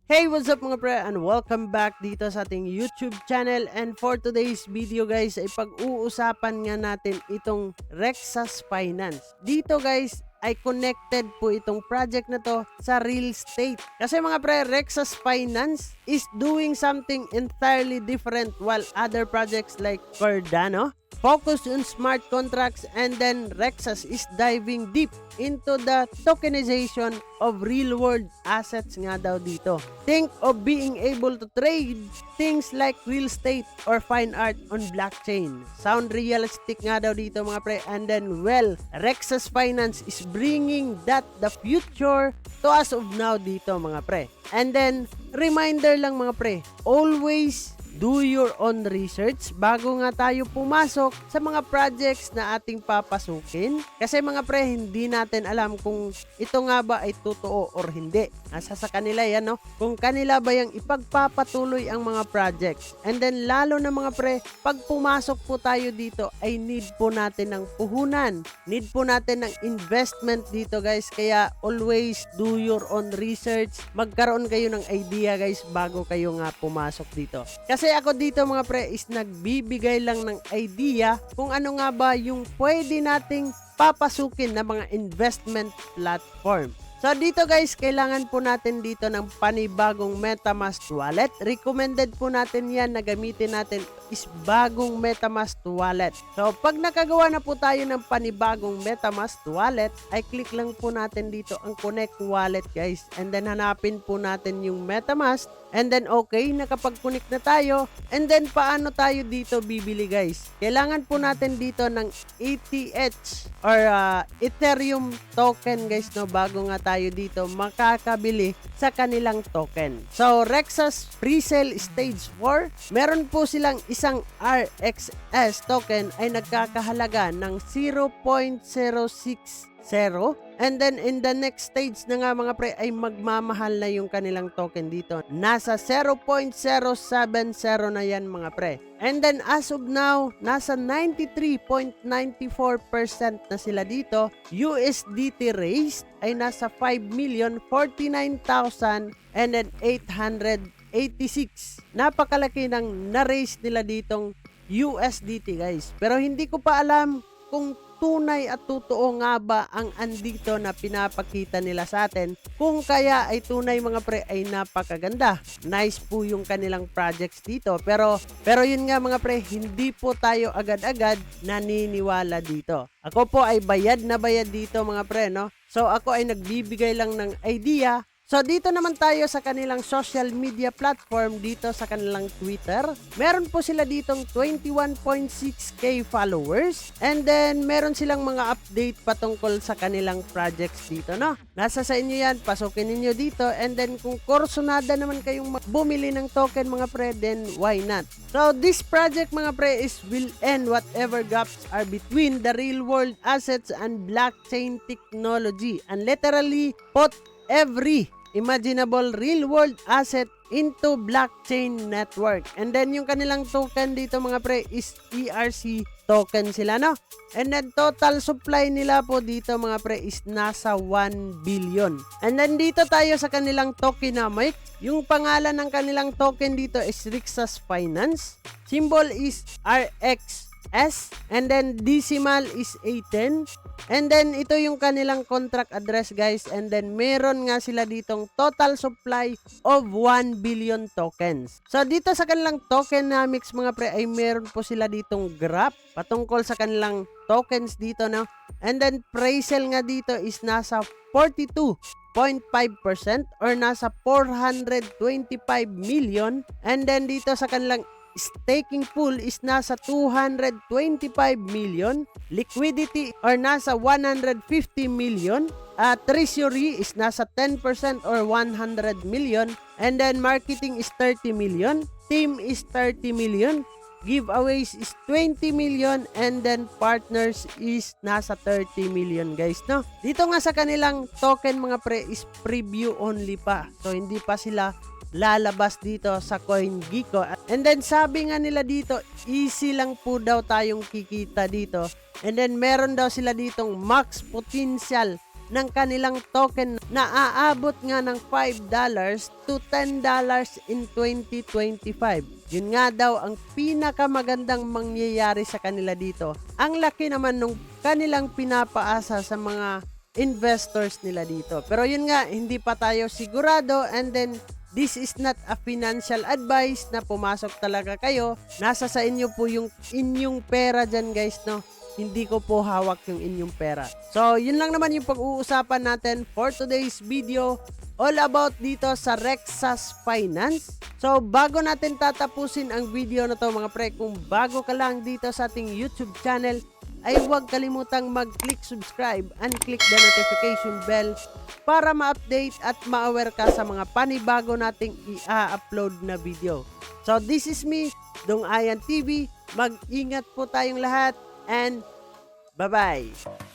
Hey, what's up mga pre, and welcome back dito sa ating YouTube channel. And for today's video guys, ay pag-uusapan nga natin itong Rexas Finance. Dito guys, ay connected po itong project na to sa real estate. Kasi mga pre, Rexas Finance is doing something entirely different, while other projects like Cardano focus on smart contracts, and then Rexas is diving deep into the tokenization of real-world assets nga daw dito. Think of being able to trade things like real estate or fine art on blockchain. Sound realistic nga daw dito mga pre. And then, well, Rexas Finance is bringing that the future to us of now dito mga pre. And then, reminder lang mga pre, always do your own research bago nga tayo pumasok sa mga projects na ating papasukin. Kasi mga pre, hindi natin alam kung ito nga ba ay totoo or hindi. Nasa sa kanila yan, no? Kung kanila ba yung ipagpapatuloy ang mga projects. And then lalo na mga pre, pag pumasok po tayo dito ay need po natin ng puhunan. Need po natin ng investment dito guys. Kaya always do your own research. Magkaroon kayo ng idea guys bago kayo nga pumasok dito. Kasi ako dito mga pre is nagbibigay lang ng idea kung ano nga ba yung pwede nating papasukin na mga investment platform. So dito guys, kailangan po natin dito ng panibagong MetaMask wallet. Recommended po natin yan na gamitin natin is bagong MetaMask wallet. So pag nakagawa na po tayo ng panibagong MetaMask wallet, ay click lang po natin dito ang connect wallet guys. And then hanapin po natin yung MetaMask. And then okay, nakapag-connect na tayo. And then paano tayo dito bibili guys? Kailangan po natin dito ng ETH or Ethereum token guys, no, bago nga tayo dito makakabili sa kanilang token. So Rexas Presale Stage 4, meron po silang isang RXS token ay nagkakahalaga ng 0.060. And then in the next stage na nga mga pre ay magmamahal na yung kanilang token dito. Nasa 0.070 na yan mga pre. And then as of now, nasa 93.94% na sila dito. USDT raised ay nasa 5,049,000 and then 886. Napakalaki ng na-raise nila ditong USDT guys. Pero hindi ko pa alam kung tunay at totoo nga ba ang andito na pinapakita nila sa atin. Kung kaya ay tunay mga pre ay napakaganda. Nice po yung kanilang projects dito. Pero yun nga mga pre, hindi po tayo agad-agad naniniwala dito. Ako po ay bayad na bayad dito mga pre, no? So ako ay nagbibigay lang ng idea. So dito naman tayo sa kanilang social media platform, dito sa kanilang Twitter. Meron po sila ditong 21.6k followers. And then meron silang mga update patungkol sa kanilang projects dito, no? Nasa sa inyo yan, pasukin niyo dito. And then kung kursunada naman kayong bumili ng token mga pre, then why not? So this project mga pre is will end whatever gaps are between the real world assets and blockchain technology, and literally put every imaginable real-world asset into blockchain network. And then yung kanilang token dito mga pre is ERC token sila, no? And then total supply nila po dito mga pre is nasa 1 billion. And then dito tayo sa kanilang tokenomics. Yung pangalan ng kanilang token dito is Rexas Finance. Symbol is RXS. And then decimal is 18. And then ito yung kanilang contract address guys. And then meron nga sila ditong total supply of 1 billion tokens. So dito sa kanilang tokenomics mga pre ay meron po sila ditong graph patungkol sa kanilang tokens dito, no? And then presale nga dito is nasa 42.5% or nasa 425 million. And then dito sa kanilang staking pool is nasa 225 million. Liquidity or nasa 150 million. Treasury is nasa 10% or 100 million. And then marketing is 30 million. Team is 30 million. Giveaways is 20 million. And then partners is nasa 30 million guys, no? Dito nga sa kanilang token mga pre is preview only pa. So hindi pa sila lalabas dito sa CoinGecko. And then sabi nga nila dito, easy lang po daw tayong kikita dito. And then meron daw sila ditong max potential ng kanilang token na aabot nga ng $5 to $10 in 2025. Yun nga daw ang pinakamagandang mangyayari sa kanila dito. Ang laki naman nung kanilang pinapaasa sa mga investors nila dito. Pero yun nga, hindi pa tayo sigurado, and then this is not a financial advice na pumasok talaga kayo. Nasa sa inyo po yung inyong pera dyan guys, no? Hindi ko po hawak yung inyong pera. So, yun lang naman yung pag-uusapan natin for today's video. All about dito sa Rexas Finance. So, bago natin tatapusin ang video na to mga pre, kung bago ka lang dito sa ating YouTube channel, ay huwag kalimutang mag-click subscribe and click the notification bell para ma-update at ma-aware ka sa mga panibago nating i-upload na video. So, this is me, Dong Ayan TV. Mag-ingat po tayong lahat. And bye-bye.